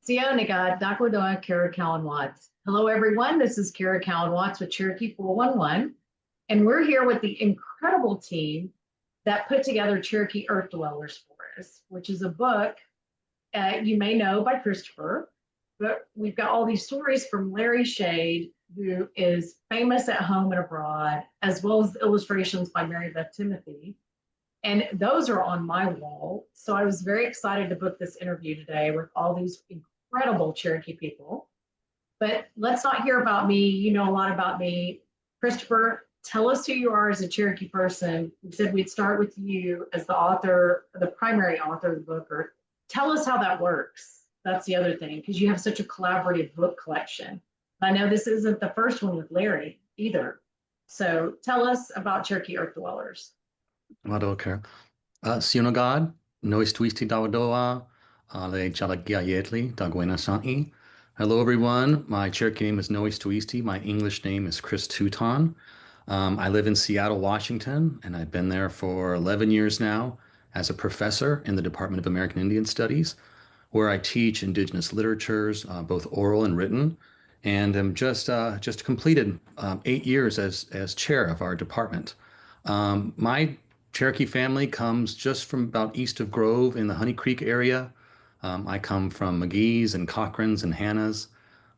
Sioniga, Dakwodoa, Cara Cowan Watts. Hello, everyone. This is Cara Cowan Watts with Cherokee 411, and we're here with the incredible team that put together Cherokee Earth Dwellers for us, which is a book you may know by Christopher, but we've got all these stories from Larry Shade, who is famous at home and abroad, as well as illustrations by Mary Beth Timothy. And those are on my wall. So I was very excited to book this interview today with all these incredible Cherokee people. But let's not hear about me. You know a lot about me. Christopher, tell us who you are as a Cherokee person. We said we'd start with you as the author, the primary author of the book, or tell us how that works. That's the other thing, because you have such a collaborative book collection. I know this isn't the first one with Larry either. So tell us about Cherokee Earth Dwellers. Madoka. Sionogad, Nois Twisti Dawadoa, Ale Jalagiayetli, Dagwena San'i. Hello, everyone. My Cherokee name is Nois Twisti. My English name is Chris Teuton. I live in Seattle, Washington, and I've been there for 11 years now as a professor in the Department of American Indian Studies, where I teach indigenous literatures, both oral and written, and I'm just completed 8 years as chair of our department. My Cherokee family comes just from about east of Grove in the Honey Creek area. I come from McGee's and Cochran's and Hannah's.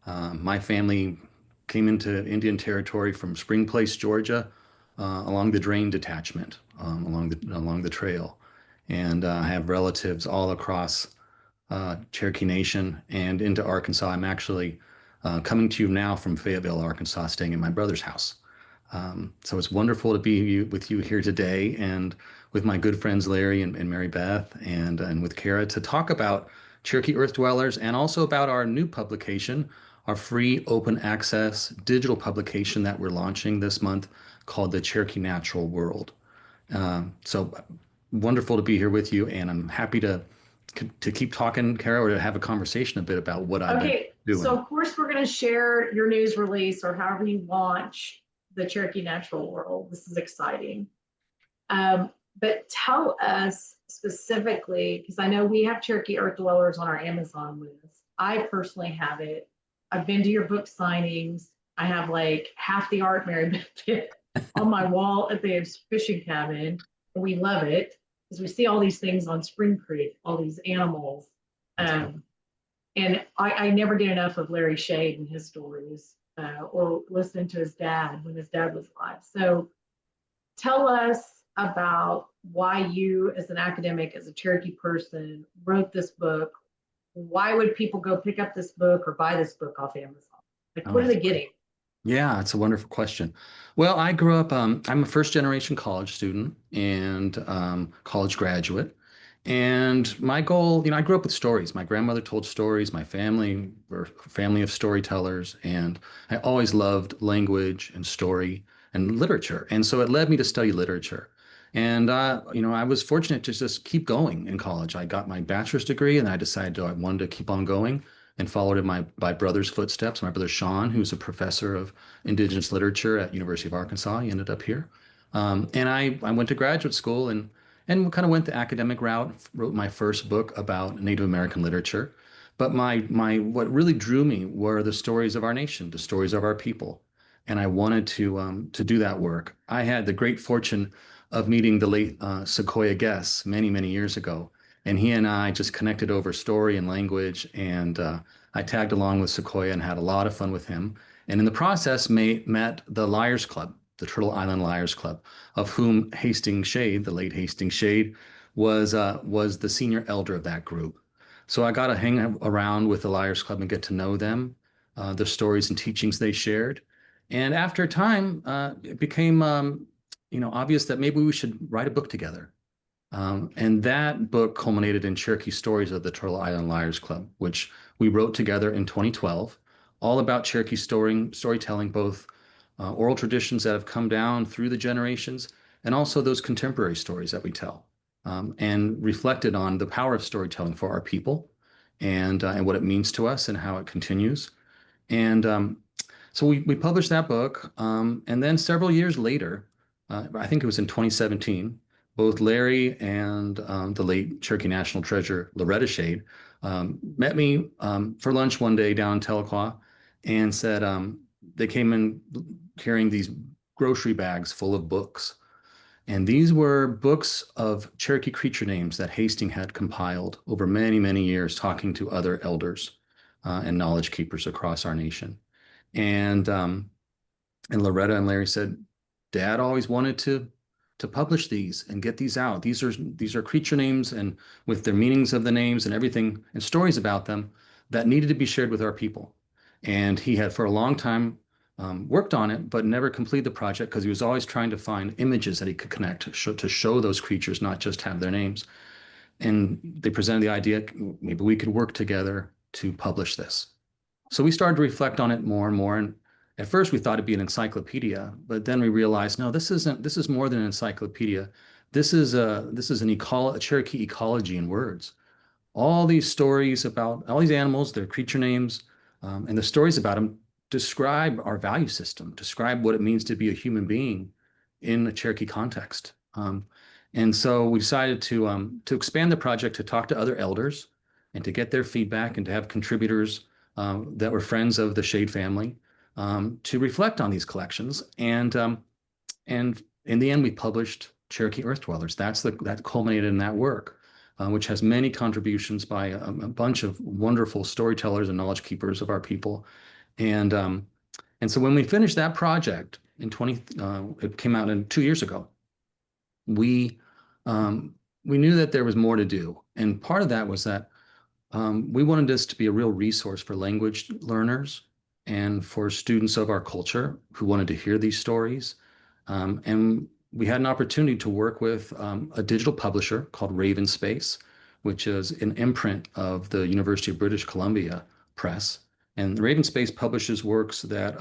My family came into Indian Territory from Spring Place, Georgia, along the Drain Detachment, along the trail, and I have relatives all across Cherokee Nation and into Arkansas. I'm actually coming to you now from Fayetteville, Arkansas, staying in my brother's house. So it's wonderful to be with you here today and with my good friends Larry and Mary Beth and with Cara to talk about Cherokee Earth Dwellers and also about our new publication, our free open access digital publication that we're launching this month called the Cherokee Natural World. So wonderful to be here with you, and I'm happy to keep talking, Cara, or to have a conversation a bit about what I've been Okay, so doing. of course we're going to share your news release or however you launch the Cherokee Natural World. This is exciting. But tell us specifically, because I know we have Cherokee Earth Dwellers on our Amazon list. I personally have it. I've been to your book signings. I have like half the art Mary Beth did on my wall at the fishing cabin. And we love it because we see all these things on Spring Creek, all these animals. That's right. Um, and I never get enough of Larry Shade and his stories or listening to his dad when his dad was alive. So tell us about why you, as an academic, as a Cherokee person, wrote this book. Why would people go pick up this book or buy this book off Amazon? Like, Oh, what are that's they great. getting? Yeah, it's a wonderful question. Well, I grew up, I'm a first generation college student and college graduate. And my goal, I grew up with stories. My grandmother told stories. My family were a family of storytellers. And I always loved language and story and literature. And so it led me to study literature. And, I was fortunate to just keep going in college. I got my bachelor's degree and I decided I wanted to keep on going and followed in my brother's footsteps. My brother Sean, who's a professor of Indigenous literature at University of Arkansas, he ended up here. And I went to graduate school and kind of went the academic route, wrote my first book about Native American literature. But my what really drew me were the stories of our nation, the stories of our people. And I wanted to do that work. I had the great fortune of meeting the late Sequoia Guess many years ago. And he and I just connected over story and language. And I tagged along with Sequoia and had a lot of fun with him. And in the process, met the Liars Club, the Turtle Island Liars Club, of whom Hastings Shade, the late Hastings Shade, was the senior elder of that group. So I got to hang around with the Liars Club and get to know them, the stories and teachings they shared. And after a time, it became obvious that maybe we should write a book together. And that book culminated in Cherokee Stories of the Turtle Island Liars Club, which we wrote together in 2012, all about Cherokee storytelling, both oral traditions that have come down through the generations and also those contemporary stories that we tell, and reflected on the power of storytelling for our people and what it means to us and how it continues. And so we published that book. And then several years later, I think it was in 2017, both Larry and the late Cherokee National Treasure, Loretta Shade, met me for lunch one day down in Tahlequah and said they came in carrying these grocery bags full of books. And these were books of Cherokee creature names that Hastings had compiled over many, many years, talking to other elders and knowledge keepers across our nation. And Loretta and Larry said, Dad always wanted to publish these and get these out. These are creature names and with their meanings of the names and everything and stories about them that needed to be shared with our people. And he had for a long time worked on it, but never completed the project because he was always trying to find images that he could connect to show those creatures, not just have their names. And they presented the idea, maybe we could work together to publish this. So we started to reflect on it more and more. And at first we thought it'd be an encyclopedia, but then we realized, no, this is more than an encyclopedia. This is a Cherokee ecology in words. All these stories about all these animals, their creature names, and the stories about them describe our value system, describe what it means to be a human being in a Cherokee context. And so we decided to expand the project to talk to other elders and to get their feedback and to have contributors that were friends of the Shade family to reflect on these collections. And in the end, we published Cherokee Earth Dwellers. That culminated in that work, which has many contributions by a bunch of wonderful storytellers and knowledge keepers of our people. And so when we finished that project it came out 2 years ago, we we knew that there was more to do. And part of that was that we wanted this to be a real resource for language learners and for students of our culture who wanted to hear these stories. And we had an opportunity to work with a digital publisher called Raven Space, which is an imprint of the University of British Columbia Press. And Raven Space publishes works that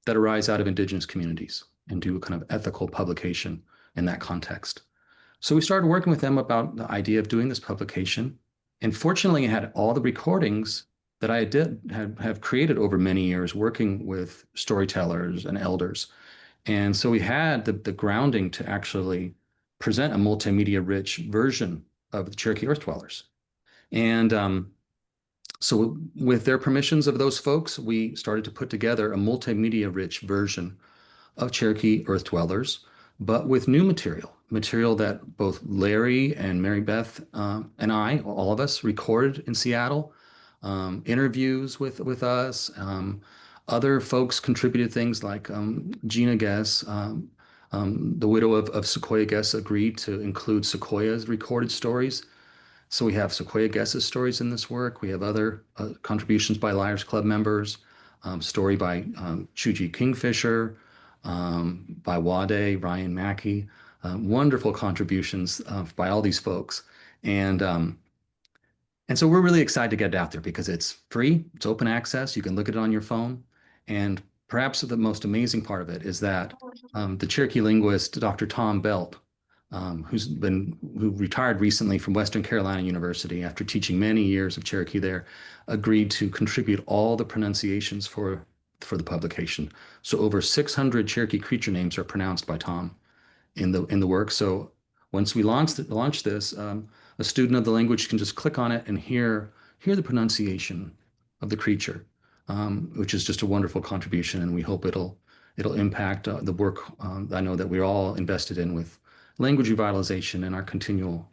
arise out of Indigenous communities and do a kind of ethical publication in that context. So we started working with them about the idea of doing this publication. And fortunately, I had all the recordings that I have created over many years working with storytellers and elders. And so we had the grounding to actually present a multimedia rich version of the Cherokee Earth Dwellers. And so with their permissions of those folks, we started to put together a multimedia rich version of Cherokee Earth Dwellers, but with new material that both Larry and Mary Beth and I, all of us, recorded in Seattle, interviews with us. Other folks contributed things like Gina Guess, the widow of Sequoia Guess, agreed to include Sequoia's recorded stories. So we have Sequoia Guess's stories in this work. We have other contributions by Liars Club members, story by Chuji Kingfisher, by Wade, Ryan Mackey, wonderful contributions by all these folks. And so we're really excited to get it out there because it's free, it's open access, you can look at it on your phone. And perhaps the most amazing part of it is that the Cherokee linguist, Dr. Tom Belt, who retired recently from Western Carolina University after teaching many years of Cherokee there, agreed to contribute all the pronunciations for the publication. So over 600 Cherokee creature names are pronounced by Tom in the work. So once we launch this, a student of the language can just click on it and hear the pronunciation of the creature, which is just a wonderful contribution. And we hope it'll impact the work I know that we're all invested in with language revitalization and our continual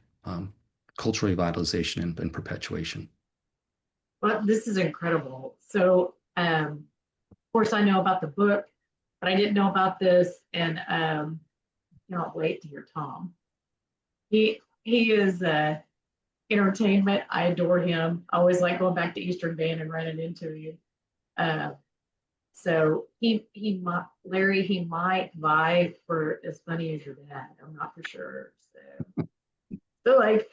cultural revitalization and perpetuation. Well, this is incredible. So, of course, I know about the book, but I didn't know about this, and cannot wait to hear Tom. He is entertainment. I adore him. I always like going back to Eastern Band and running into you. So he might, Larry, he might vie for as funny as your dad. I'm not for sure. So like,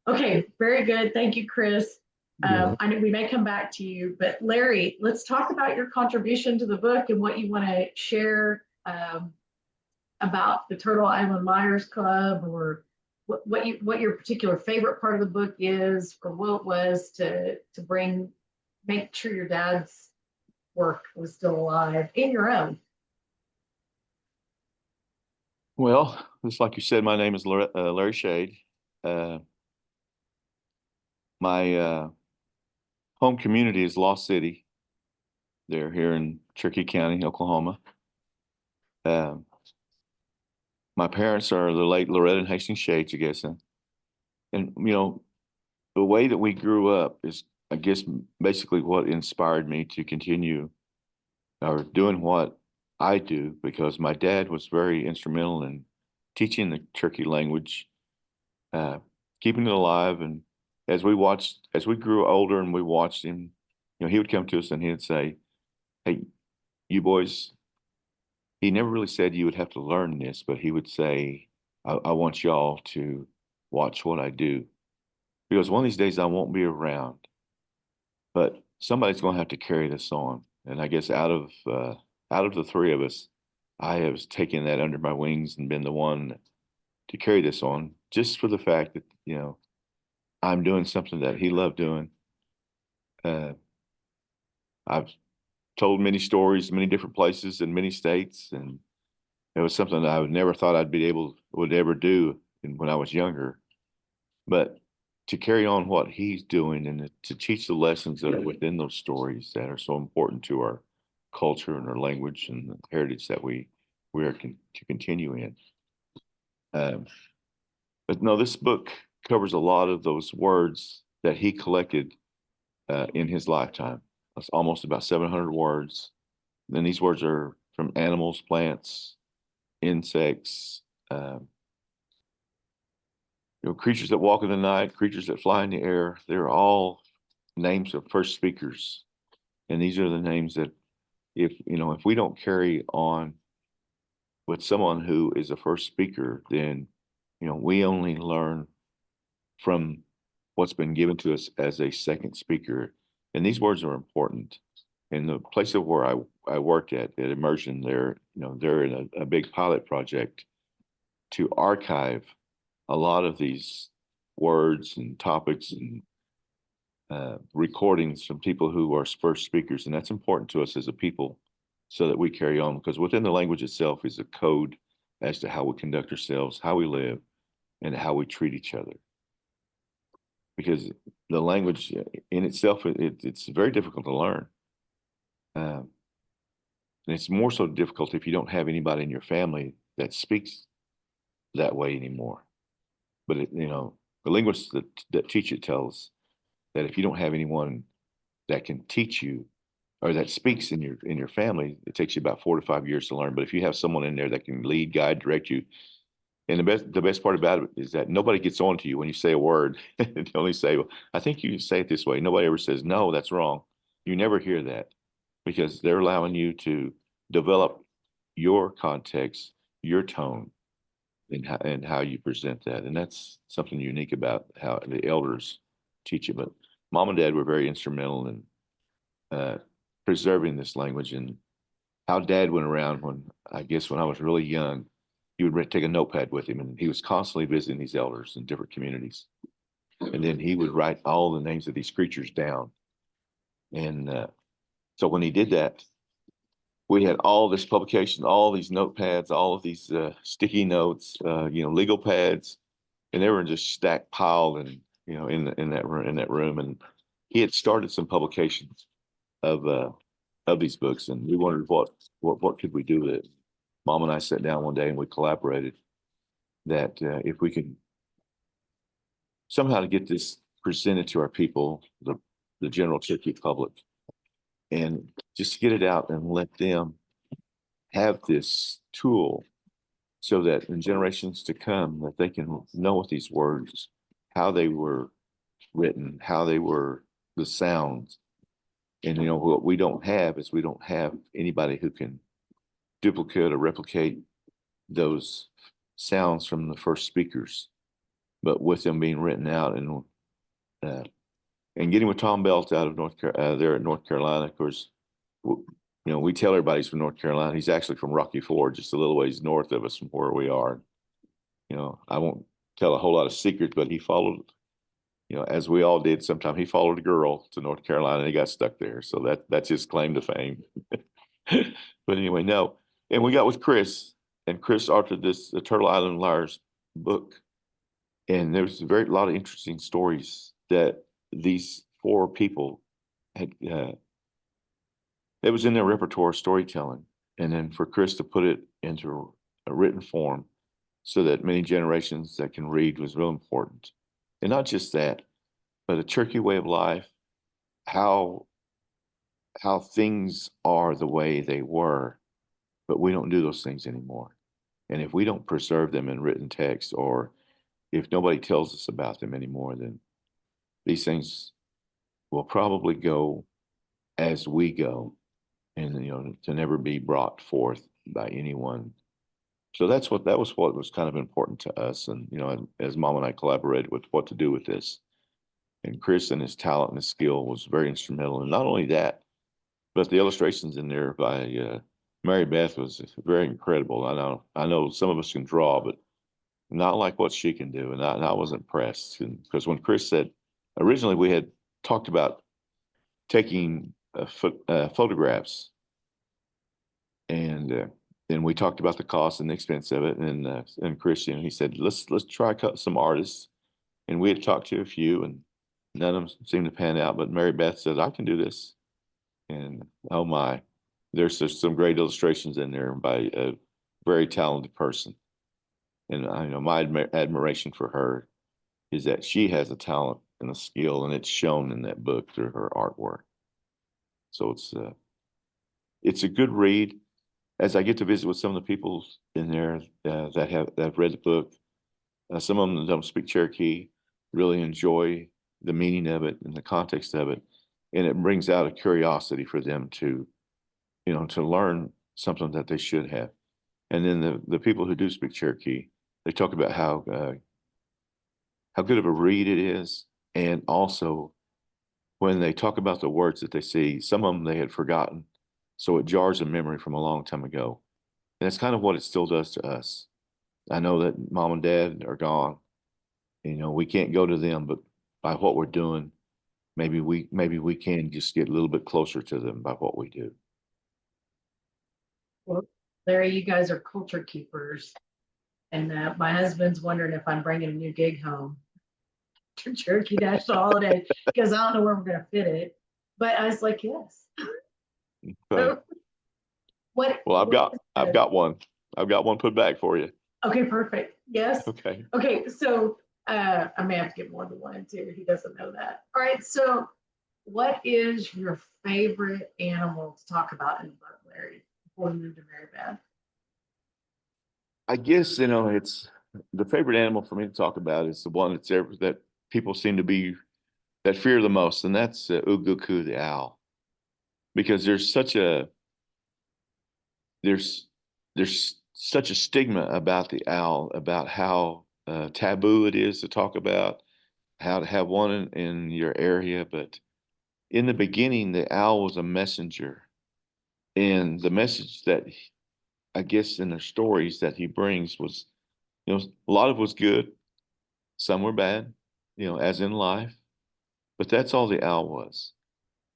okay, very good. Thank you, Chris. I know we may come back to you, but Larry, let's talk about your contribution to the book and what you want to share about the Turtle Island Liars Club, or what your particular favorite part of the book is, or what it was to make sure your dad's work was still alive in your own. Well, just like you said, my name is Larry Shade. Uh, my home community is Lost City. They're here in Cherokee County, Oklahoma. Uh, my parents are the late Loretta and Hastings Shades, I guess. And, the way that we grew up is, I guess, basically what inspired me to continue or doing what I do, because my dad was very instrumental in teaching the Cherokee language, uh, keeping it alive. And as we grew older and we watched him, he would come to us and he'd say, "Hey, you boys," he never really said you would have to learn this, but he would say, I want y'all to watch what I do, because one of these days I won't be around, but somebody's going to have to carry this on." And I guess out of the three of us, I have taken that under my wings and been the one to carry this on, just for the fact that, I'm doing something that he loved doing. Uh, I've told many stories, many different places in many states, and it was something that I would never thought would ever do when I was younger. But to carry on what he's doing and to teach the lessons that are within those stories that are so important to our culture and our language and the heritage that we are to continue in. Um, but no, this book covers a lot of those words that he collected in his lifetime. It's almost about 700 words. And these words are from animals, plants, insects, creatures that walk in the night, creatures that fly in the air. They're all names of first speakers. And these are the names that if we don't carry on with someone who is a first speaker, then, we only learn from what's been given to us as a second speaker. And these words are important. In the place of where I worked at Immersion, they're in a big pilot project to archive a lot of these words and topics and recordings from people who are first speakers. And that's important to us as a people, so that we carry on, because within the language itself is a code as to how we conduct ourselves, how we live, and how we treat each other. Because the language in itself, it's very difficult to learn. And it's more so difficult if you don't have anybody in your family that speaks that way anymore. But the linguists that teach it tell us that if you don't have anyone that can teach you or that speaks in your family, it takes you about 4 to 5 years to learn. But if you have someone in there that can lead, guide, direct you, and the best part about it is that nobody gets on to you when you say a word. They only say, "Well, I think you say it this way." Nobody ever says, "No, that's wrong." You never hear that, because they're allowing you to develop your context, your tone, and how you present that. And that's something unique about how the elders teach it. But mom and dad were very instrumental in preserving this language. And how dad went around when I was really young, he would take a notepad with him, and he was constantly visiting these elders in different communities. And then he would write all the names of these creatures down. And so when he did that, we had all this publication, all these notepads, all of these sticky notes, legal pads, and they were just stacked piled and in that room. And he had started some publications of these books, and we wondered what could we do with it. Mom and I sat down one day and we collaborated that if we could somehow to get this presented to our people, the general Cherokee public, and just get it out and let them have this tool, so that in generations to come, that they can know what these words, how they were written, how they were, the sounds. And what we don't have is we don't have anybody who can duplicate or replicate those sounds from the first speakers, but with them being written out. And getting with Tom Belt out of there at North Carolina, of course, we tell everybody he's from North Carolina. He's actually from Rocky Ford, just a little ways north of us from where we are. I won't tell a whole lot of secrets, but he followed, as we all did sometime, he followed a girl to North Carolina and he got stuck there. So that's his claim to fame. But anyway, no. And we got with Chris, and Chris authored the Turtle Island Liars book. And there's a lot of interesting stories that these four people had, it was in their repertoire of storytelling. And then for Chris to put it into a written form so that many generations that can read was real important. And not just that, but a Cherokee way of life, how things are the way they were, but we don't do those things anymore. And if we don't preserve them in written text, or if nobody tells us about them anymore, then these things will probably go as we go, and to never be brought forth by anyone. So that was what was kind of important to us. And as Mom and I collaborated with what to do with this, and Chris and his talent and his skill was very instrumental. And not only that, but the illustrations in there by Mary Beth was very incredible. I know some of us can draw, but not like what she can do. And I was impressed. And because when Chris said, originally we had talked about taking photographs, and then we talked about the cost and the expense of it. And Chris, he said, let's try some artists. And we had talked to a few, and none of them seemed to pan out. But Mary Beth said, I can do this. And oh my, there's just some great illustrations in there by a very talented person. And my admiration for her is that she has a talent and a skill, and it's shown in that book through her artwork. So it's a good read. As I get to visit with some of the people in there that have read the book, some of them that don't speak Cherokee really enjoy the meaning of it and the context of it, and it brings out a curiosity for them to learn something that they should have. And then the people who do speak Cherokee, they talk about how good of a read it is, and also when they talk about the words that they see, some of them they had forgotten, so it jars a memory from a long time ago. And that's kind of what it still does to us. I know that Mom and Dad are gone. We can't go to them, but by what we're doing, maybe we can just get a little bit closer to them by what we do. Well, Larry, you guys are culture keepers. And my husband's wondering if I'm bringing a new gig home to Cherokee National Holiday, because I don't know where we're going to fit it. But I was like, yes. So, what? Well, I've got one. I've got one put back for you. Okay, perfect. Yes. Okay. Okay, so I may have to get more than one too. He doesn't know that. All right. So, what is your favorite animal to talk about in the book, Larry? Before we move to Mary Beth. I guess it's the favorite animal for me to talk about is the one that people seem to be that fear the most, and that's Uguku the owl, because there's such a stigma about the owl, about how taboo it is to talk about, how to have one in your area. But in the beginning, the owl was a messenger, and the message that I guess in the stories that he brings was, a lot of it was good, some were bad, as in life, but that's all the owl was.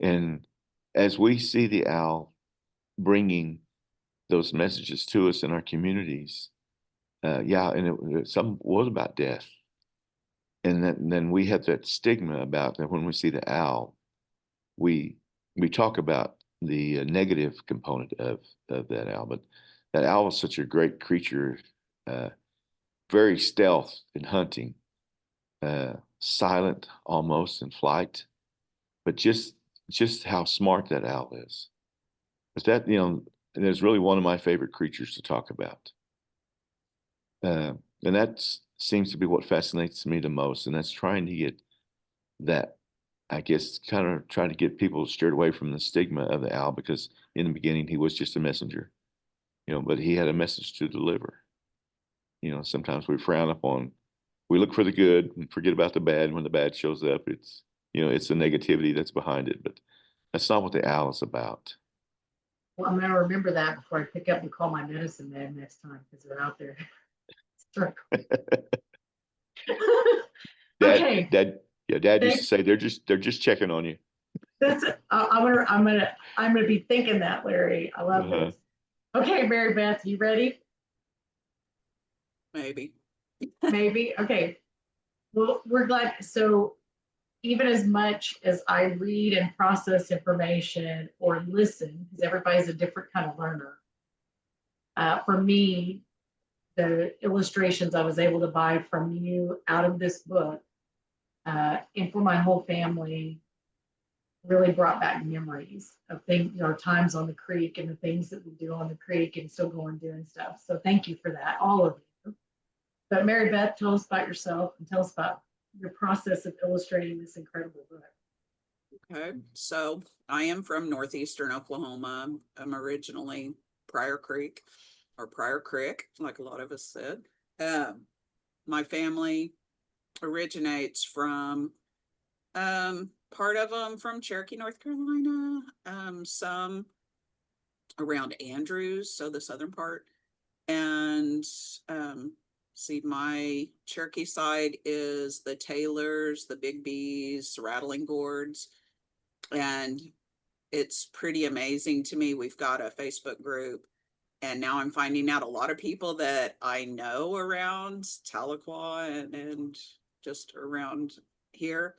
And as we see the owl bringing those messages to us in our communities, and some was about death. And then we have that stigma about that when we see the owl, we talk about the negative component of that owl. But that owl is such a great creature, very stealth in hunting, silent almost in flight, but just how smart that owl is. But that, and it's really one of my favorite creatures to talk about. And that seems to be what fascinates me the most. And that's trying to get that, I guess, kind of trying to get people steered away from the stigma of the owl, because in the beginning he was just a messenger, but he had a message to deliver. Sometimes we frown upon, we look for the good and forget about the bad. When the bad shows up, it's the negativity that's behind it, but that's not what the owl is about. Well, I'm going to remember that before I pick up and call my medicine man next time, because they're out there. Okay. Dad used to say they're just checking on you. That's I'm gonna be thinking that, Larry. I love this. Okay, Mary Beth, you ready? Maybe. Maybe. Okay. Well, we're glad. So even as much as I read and process information or listen, because everybody's a different kind of learner, for me, the illustrations I was able to buy from you out of this book, and for my whole family, really brought back memories of things, times on the creek and the things that we do on the creek and still going doing stuff. So thank you for that, all of you. But Mary Beth, tell us about yourself and tell us about your process of illustrating this incredible book. Okay, so I am from northeastern Oklahoma. I'm originally Pryor Creek, like a lot of us said. My family originates from part of them from Cherokee, North Carolina, some around Andrews, so the southern part, and see, my Cherokee side is the Taylors, the Big B's, Rattling Gourds, and it's pretty amazing to me. We've got a Facebook group, and now I'm finding out a lot of people that I know around Tahlequah and just around here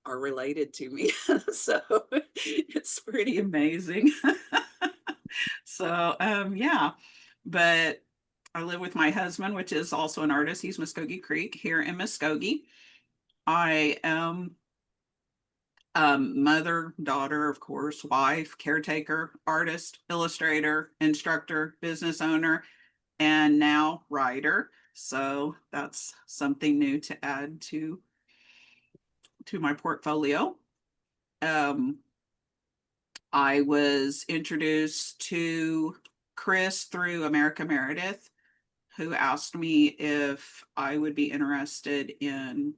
are related to me. So it's pretty amazing. So yeah, but I live with my husband, which is also an artist. He's Muskogee Creek here in Muskogee. I am mother, daughter, of course, wife, caretaker, artist, illustrator, instructor, business owner, and now writer. So that's something new to add to my portfolio. I was introduced to Chris through America Meredith, who asked me if I would be interested in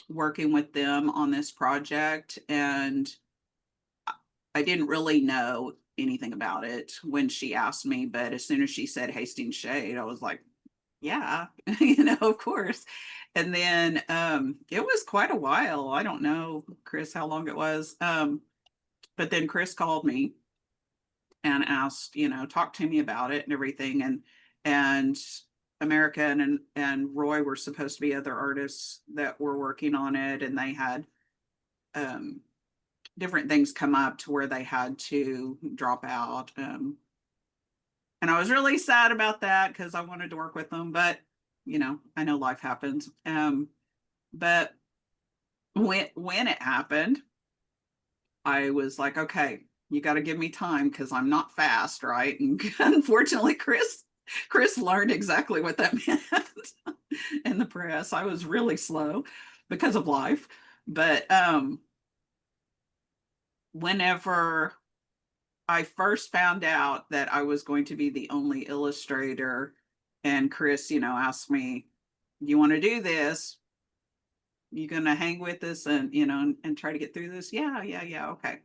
working with them on this project. And I didn't really know anything about it when she asked me, but as soon as she said Hastings Shade, I was like, yeah, of course. And then it was quite a while. I don't know, Chris, how long it was. But then Chris called me and asked, talk to me about it and everything. And America and Roy were supposed to be other artists that were working on it, and they had different things come up to where they had to drop out. And I was really sad about that because I wanted to work with them, but I know life happens. But when it happened, I was like, okay, you got to give me time because I'm not fast, right? And unfortunately, Chris learned exactly what that meant in the press. I was really slow because of life. But whenever I first found out that I was going to be the only illustrator, and Chris, asked me, you want to do this? You gonna hang with us and and try to get through this? Yeah, okay.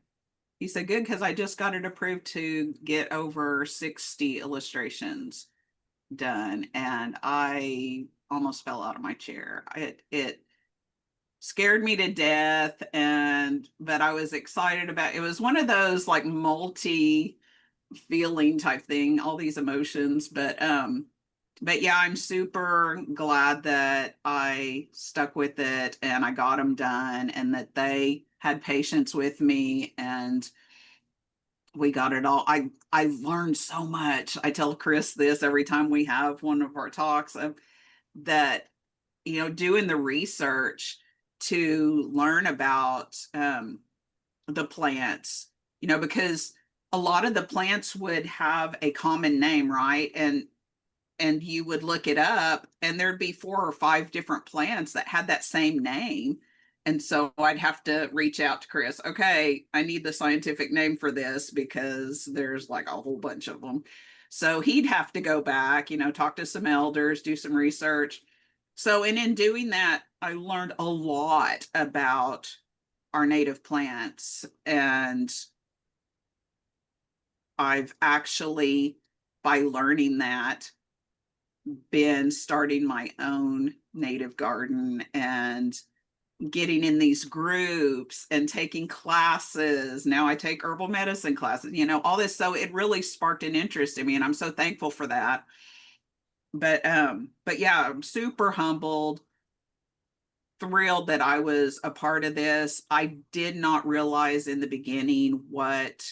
He said, good, because I just got it approved to get over 60 illustrations done, and I almost fell out of my chair. It scared me to death, but I was excited about it. It was one of those like multi feeling type thing, all these emotions, but yeah, I'm super glad that I stuck with it and I got them done, and that they had patience with me, and we got it all. I learned so much. I tell Chris this every time we have one of our talks, that doing the research to learn about the plants, because a lot of the plants would have a common name, right? And you would look it up and there'd be 4 or 5 different plants that had that same name. And so I'd have to reach out to Chris. Okay, I need the scientific name for this because there's like a whole bunch of them. So he'd have to go back, talk to some elders, do some research. So, and in doing that, I learned a lot about our native plants. And I've actually, by learning that, been starting my own native garden and getting in these groups and taking classes. Now I take herbal medicine classes, all this. So it really sparked an interest in me, and I'm so thankful for that. but yeah, I'm super humbled, thrilled that I was a part of this. I did not realize in the beginning what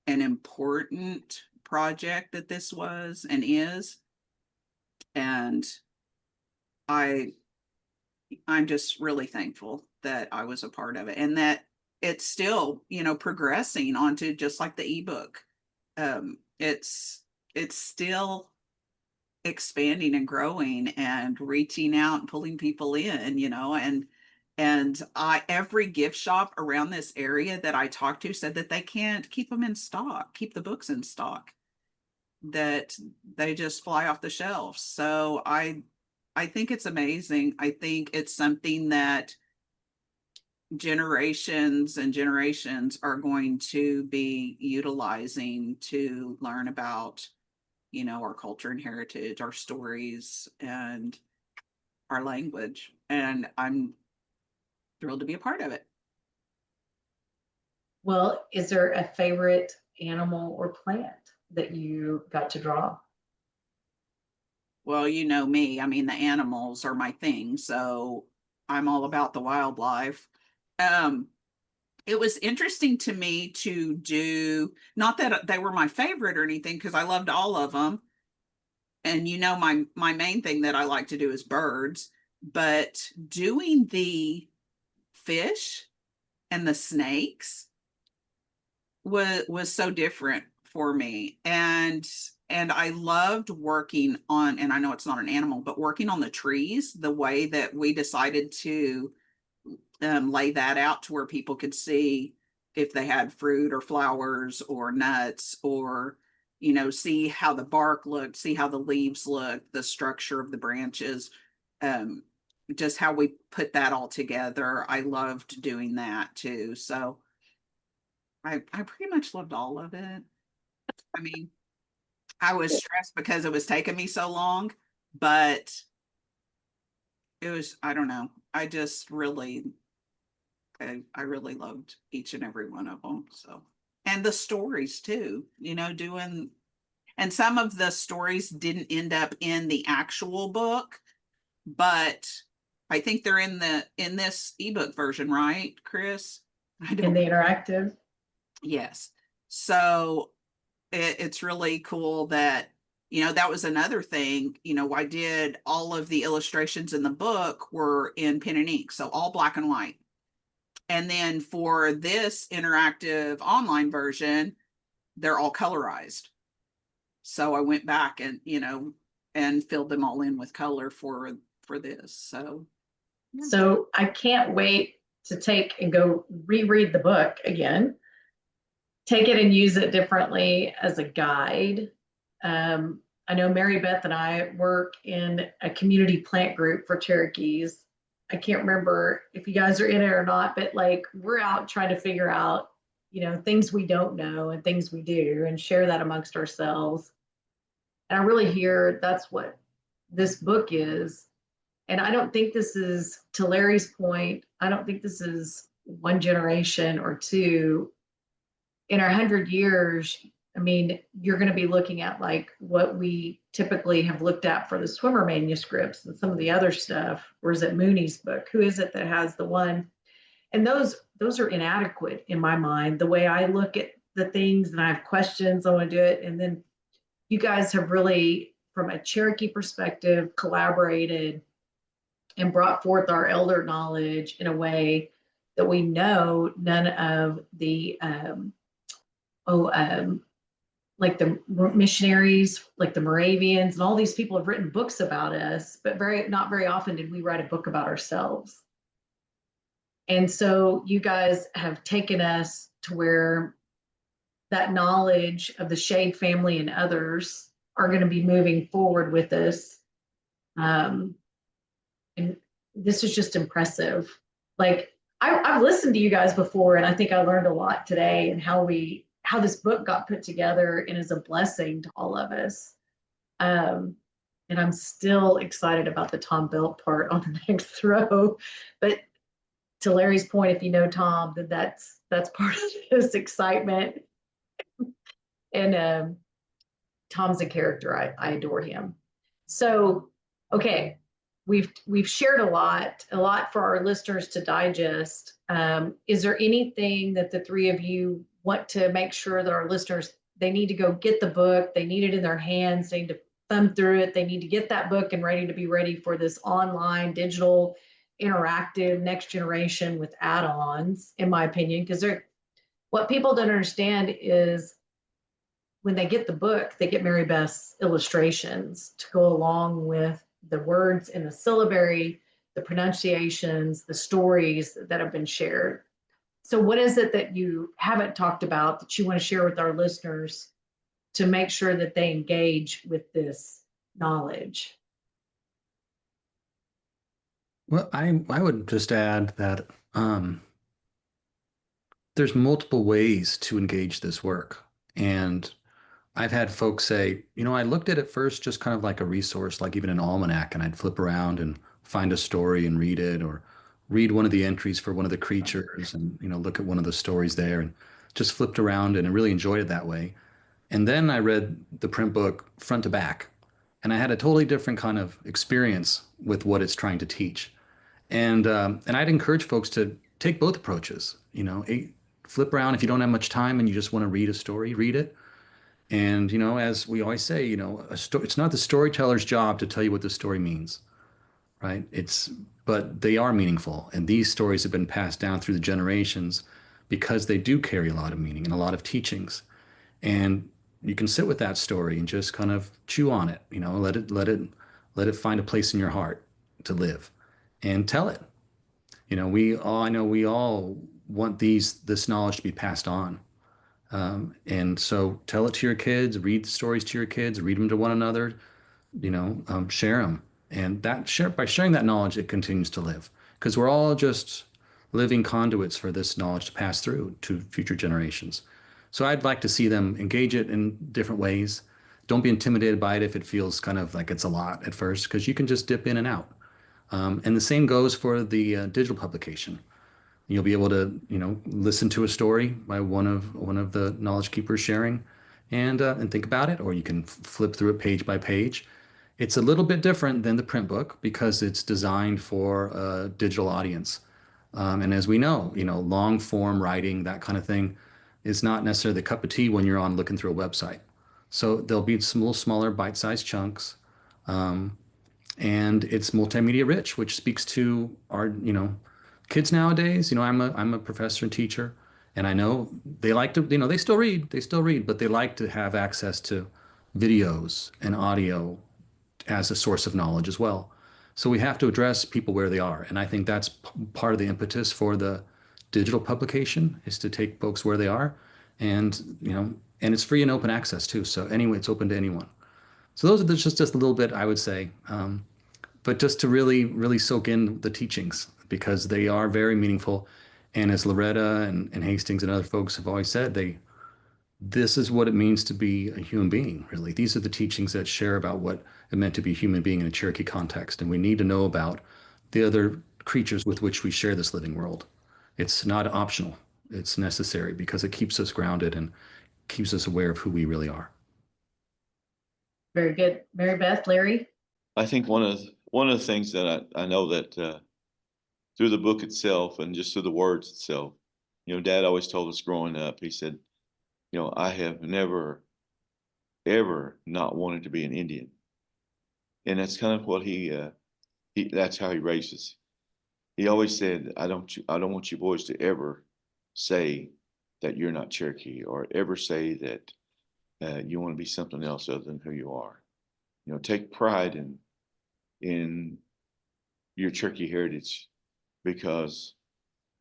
an important project that this was and is. And I'm just really thankful that I was a part of it, and that it's still, progressing onto just like the ebook. It's still expanding and growing and reaching out and pulling people in, and I every gift shop around this area that I talked to said that they can't keep them in stock, keep the books in stock, that they just fly off the shelves. So I think it's amazing. I think it's something that generations and generations are going to be utilizing to learn about, our culture and heritage, our stories, and our language. And I'm thrilled to be a part of it. Well, is there a favorite animal or plant that you got to draw? Well, you know me, I mean, the animals are my thing, so I'm all about the wildlife. Um, it was interesting to me to do, not that they were my favorite or anything, because I loved all of them. And my main thing that I like to do is birds, but doing the fish and the snakes was so different for me. And I loved working on, and I know it's not an animal, but working on the trees, the way that we decided to lay that out to where people could see if they had fruit or flowers or nuts, or see how the bark looked, see how the leaves looked, the structure of the branches, um, just how we put that all together. I loved doing that too. So I pretty much loved all of it. I mean, I was stressed because it was taking me so long, but it was, I don't know. I just really, I really loved each and every one of them. So, and the stories too, doing, and some of the stories didn't end up in the actual book, but I think they're in this ebook version, right, Chris? I In don't. the interactive? Yes. So it's really cool that, that was another thing. I did all of the illustrations in the book were in pen and ink, so all black and white. And then for this interactive online version, they're all colorized. So I went back and, and filled them all in with color for this. So yeah. So I can't wait to take and go reread the book again, take it and use it differently as a guide. I know Mary Beth and I work in a community plant group for Cherokees. I can't remember if you guys are in it or not, but like we're out trying to figure out, things we don't know and things we do and share that amongst ourselves. And I really hear that's what this book is. And I don't think this is, to Larry's point, I don't think this is one generation or two. In our 100 years, I mean, you're going to be looking at like what we typically have looked at for the swimmer manuscripts and some of the other stuff. Or is it Mooney's book? Who is it that has the one? And those are inadequate in my mind. The way I look at the things and I have questions, I want to do it. And then you guys have really, from a Cherokee perspective, collaborated and brought forth our elder knowledge in a way that we know none of the like the missionaries, like the Moravians, and all these people have written books about us, but not very often did we write a book about ourselves. And so you guys have taken us to where that knowledge of the Shade family and others are going to be moving forward with us. And this is just impressive. Like I've listened to you guys before, and I think I learned a lot today, and how this book got put together and is a blessing to all of us. And I'm still excited about the Tom Belt part on the next row. But to Larry's point, if you know Tom, then that's part of this excitement. And Tom's a character. I adore him. So, okay, we've shared a lot for our listeners to digest. Is there anything that the three of you want to make sure that our listeners, they need to go get the book, they need it in their hands, they need to thumb through it, they need to get that book and be ready for this online, digital, interactive next generation with add-ons, in my opinion, because they're, what people don't understand is when they get the book, they get Mary Beth's illustrations to go along with the words in the syllabary, the pronunciations, the stories that have been shared. So what is it that you haven't talked about that you want to share with our listeners to make sure that they engage with this knowledge? Well, I would just add that there's multiple ways to engage this work. And I've had folks say, I looked at it first just kind of like a resource, like even an almanac, and I'd flip around and find a story and read it, or read one of the entries for one of the creatures and, look at one of the stories there and just flipped around and I really enjoyed it that way. And then I read the print book front to back, and I had a totally different kind of experience with what it's trying to teach. And I'd encourage folks to take both approaches. Flip around if you don't have much time and you just want to read a story, read it. And as we always say, it's not the storyteller's job to tell you what the story means, right? But they are meaningful, and these stories have been passed down through the generations because they do carry a lot of meaning and a lot of teachings. And you can sit with that story and just kind of chew on it, let it find a place in your heart to live, and tell it. I know we all want this knowledge to be passed on. And so tell it to your kids, read the stories to your kids, read them to one another, share them. And by sharing that knowledge, it continues to live, because we're all just living conduits for this knowledge to pass through to future generations. So I'd like to see them engage it in different ways. Don't be intimidated by it if it feels kind of like it's a lot at first, because you can just dip in and out. And the same goes for the digital publication. You'll be able to, listen to a story by one of the knowledge keepers sharing, and think about it, or you can flip through it page by page. It's a little bit different than the print book because it's designed for a digital audience. And as we know, long form writing, that kind of thing, is not necessarily the cup of tea when you're on looking through a website. So there'll be some little smaller bite-sized chunks. And it's multimedia rich, which speaks to our, kids nowadays. I'm a professor and teacher, and I know they like to, they still read, but they like to have access to videos and audio as a source of knowledge as well. So we have to address people where they are, and I think that's part of the impetus for the digital publication, is to take folks where they are, and and it's free and open access too. So anyway, it's open to anyone. So those are just a little bit, I would say, but just to really, really soak in the teachings, because they are very meaningful. And as Loretta and Hastings and other folks have always said, this is what it means to be a human being, really. These are the teachings that share about what it meant to be a human being in a Cherokee context. And we need to know about the other creatures with which we share this living world. It's not optional. It's necessary because it keeps us grounded and keeps us aware of who we really are. Very good. Mary Beth, Larry? I think one of the things that I know that through the book itself and just through the words itself, Dad always told us growing up, he said, I have never, ever not wanted to be an Indian. And that's kind of what that's how he raised us. He always said, I don't want you boys to ever say that you're not Cherokee, or ever say that you want to be something else other than who you are. Take pride in your Cherokee heritage, because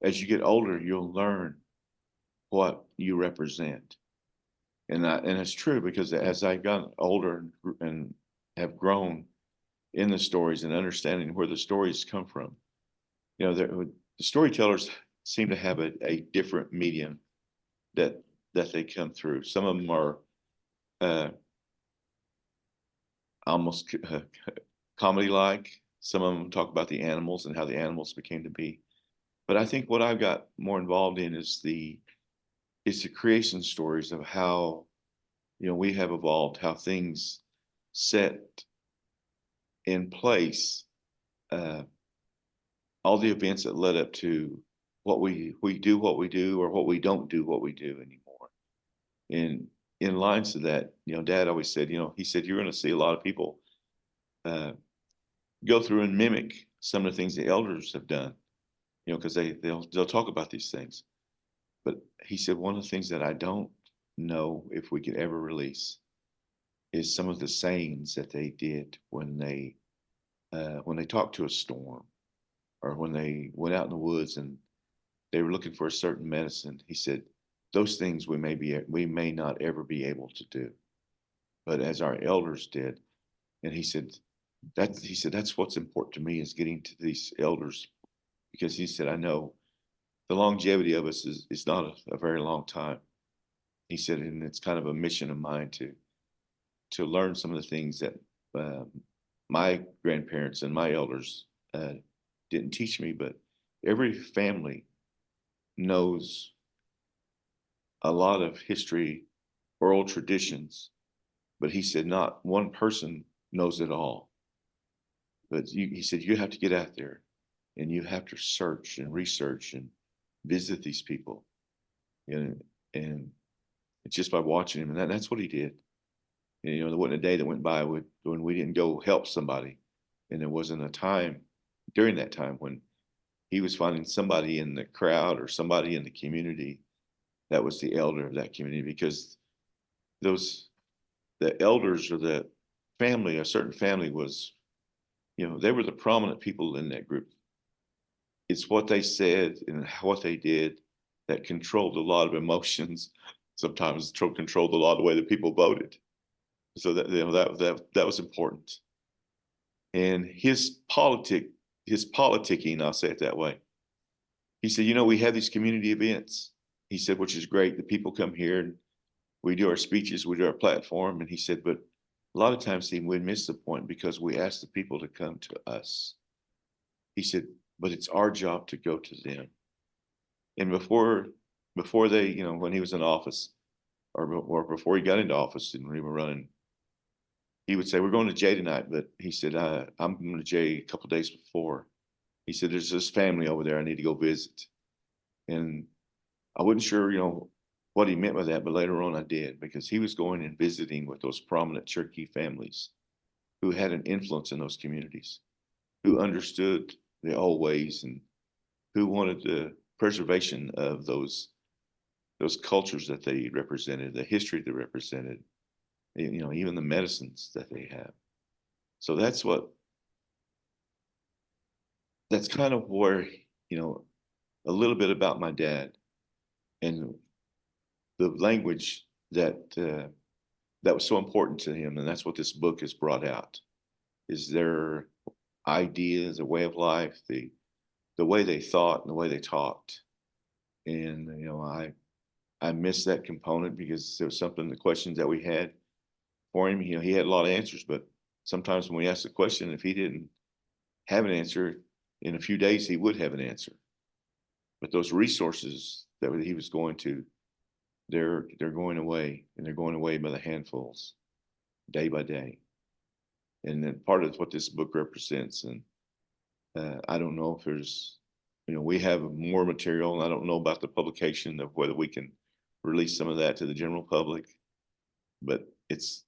as you get older, you'll learn what you represent. And it's true, because as I've gotten older and have grown in the stories and understanding where the stories come from, the storytellers seem to have a different medium that they come through. Some of them are almost comedy-like. Some of them talk about the animals and how the animals became to be. But I think what I've got more involved in is the creation stories of how we have evolved, how things set in place, all the events that led up to what we do, what we do, or what we don't do, what we do anymore. And in lines to that, Dad always said, he said, you're going to see a lot of people go through and mimic some of the things the elders have done, because they'll talk about these things. But he said, one of the things that I don't know if we could ever release is some of the sayings that they did when they talked to a storm, or when they went out in the woods and they were looking for a certain medicine. He said, those things we may not ever be able to do, but as our elders did. And he said, that's what's important to me, is getting to these elders, because he said, I know the longevity of us is not a very long time. He said, and it's kind of a mission of mine to learn some of the things that my grandparents and my elders didn't teach me. But every family knows a lot of history, oral traditions, but he said not one person knows it all. But he said, you have to get out there and you have to search and research and visit these people. And it's just by watching him. And that's what he did. And, there wasn't a day that went by when we didn't go help somebody. And there wasn't a time during that time when he was finding somebody in the crowd or somebody in the community that was the elder of that community, because the elders or the family, a certain family was, they were the prominent people in that group. It's what they said and what they did that controlled a lot of emotions. Sometimes controlled a lot of the way that people voted. So that was important. And his politicking, I'll say it that way. He said, we have these community events. He said, which is great. The people come here and we do our speeches, we do our platform. And he said, but a lot of times we miss the point because we ask the people to come to us. He said, but it's our job to go to them. And before they, when he was in office, or before he got into office and we were running, he would say, we're going to Jay tonight. But he said, I'm going to Jay a couple of days before. He said, there's this family over there I need to go visit. And I wasn't sure, what he meant by that, but later on I did, because he was going and visiting with those prominent Cherokee families who had an influence in those communities, who understood the old ways and who wanted the preservation of those cultures that they represented, the history they represented, even the medicines that they have. So that's kind of where, a little bit about my dad and the language that was so important to him. And that's what this book has brought out, is their ideas, a way of life, the way they thought and the way they talked. And, I miss that component, because there was the questions that we had for him, he had a lot of answers, but sometimes when we asked the question, if he didn't have an answer, in a few days, he would have an answer. But those resources that he was going to, they're going away, and they're going away by the handfuls, day by day. And then part of what this book represents. And I don't know if there's, we have more material, and I don't know about the publication of whether we can release some of that to the general public, but it's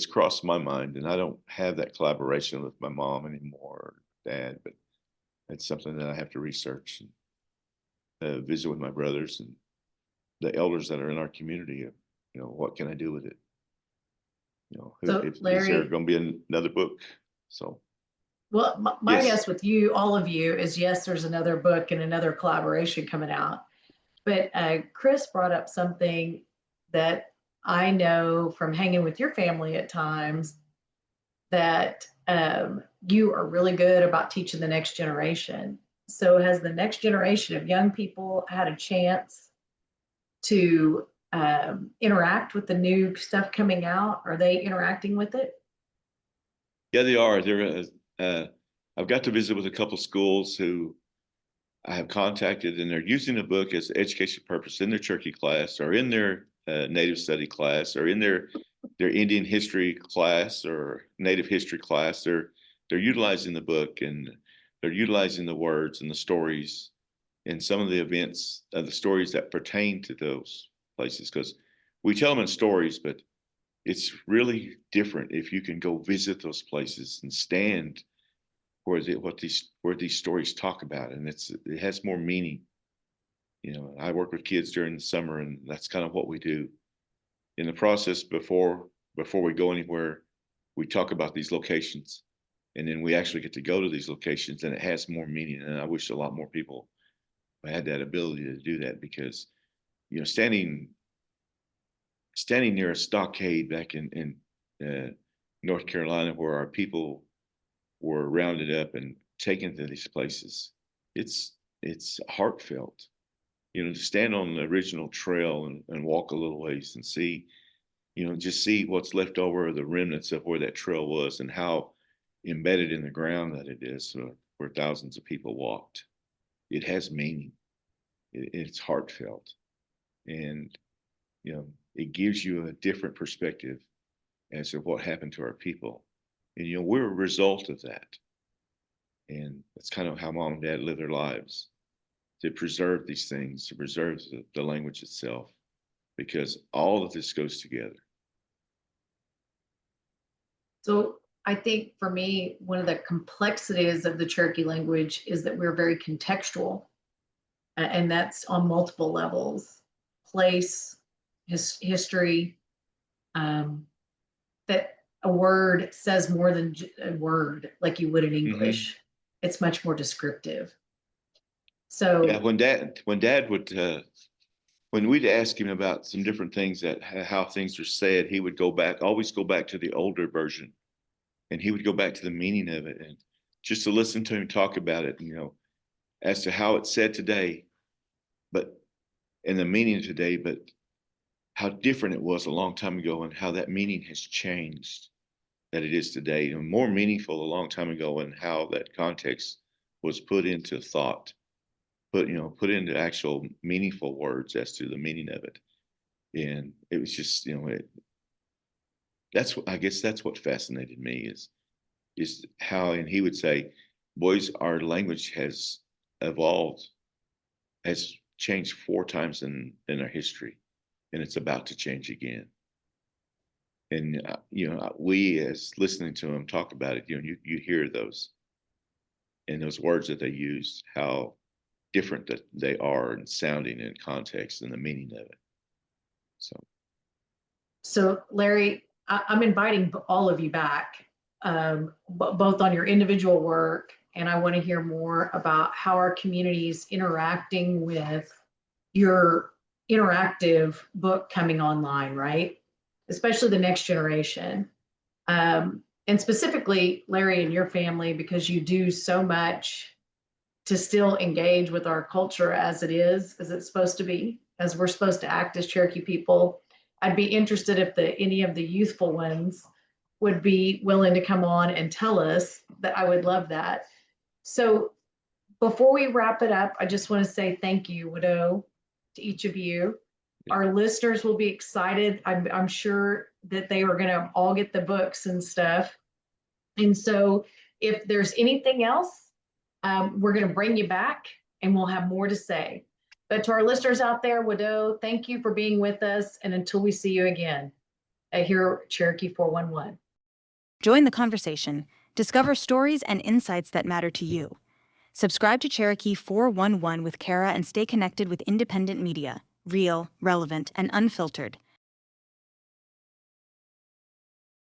crossed my mind, and I don't have that collaboration with my mom anymore, or dad, but it's something that I have to research and visit with my brothers and the elders that are in our community. What can I do with it? Is there going to be another book? So. Well, my Yes. guess with you, all of you, is yes, there's another book and another collaboration coming out. But Chris brought up something that I know from hanging with your family at times, that you are really good about teaching the next generation. So has the next generation of young people had a chance to interact with the new stuff coming out? Are they interacting with it? Yeah, they are. I've got to visit with a couple of schools who I have contacted, and they're using the book as education purpose in their Cherokee class or in their native study class or in their Indian history class or native history class, they're utilizing the book and they're utilizing the words and the stories and some of the events, the stories that pertain to those places. Because we tell them in stories, but it's really different if you can go visit those places and stand where these stories talk about, and it has more meaning. You know, I work with kids during the summer, and that's kind of what we do. In the process, before we go anywhere, we talk about these locations, and then we actually get to go to these locations, and it has more meaning. And I wish a lot more people had that ability to do that, because, you know, standing near a stockade back in North Carolina, where our people were rounded up and taken to these places, it's heartfelt. You know, to stand on the original trail and walk a little ways and see, you know, just see what's left over of the remnants of where that trail was and how embedded in the ground that it is, where thousands of people walked. It has meaning. It's heartfelt. And, you know, it gives you a different perspective as to what happened to our people. And, you know, we're a result of that. And that's kind of how mom and dad live their lives, to preserve these things, to preserve the language itself, because all of this goes together. So I think for me, one of the complexities of the Cherokee language is that we're very contextual, and that's on multiple levels: place, history, that a word says more than a word like you would in English. It's much more descriptive. So yeah, when dad would when we'd ask him about some different things, that how things are said, he would always go back to the older version, and he would go back to the meaning of it, and just to listen to him talk about it, you know, as to how it's said today, but and the meaning today, but how different it was a long time ago, and how that meaning has changed, that it is today, and more meaningful a long time ago, and how that context was put into thought, put into actual meaningful words as to the meaning of it. And it was just, you know, I guess that's what fascinated me is how, and he would say, boys, our language has evolved, has changed 4 times in our history, and it's about to change again. And you know, we, as listening to him talk about it, you know, you hear those, and those words that they use, how different that they are in sounding and context and the meaning of it. So Larry, I'm inviting all of you back, both on your individual work, and I want to hear more about how our community is interacting with your interactive book coming online, right? Especially the next generation. And specifically, Larry and your family, because you do so much to still engage with our culture as it's supposed to be, as we're supposed to act as Cherokee people. I'd be interested if any of the youthful ones would be willing to come on and tell us that. I would love that. So before we wrap it up, I just want to say thank you, Widow, to each of you. Our listeners will be excited. I'm sure that they are going to all get the books and stuff. And so if there's anything else, we're going to bring you back and we'll have more to say. But to our listeners out there, Widow, thank you for being with us. And until we see you again, here at Cherokee 411. Join the conversation. Discover stories and insights that matter to you. Subscribe to Cherokee 411 with Cara and stay connected with independent media, real, relevant, and unfiltered.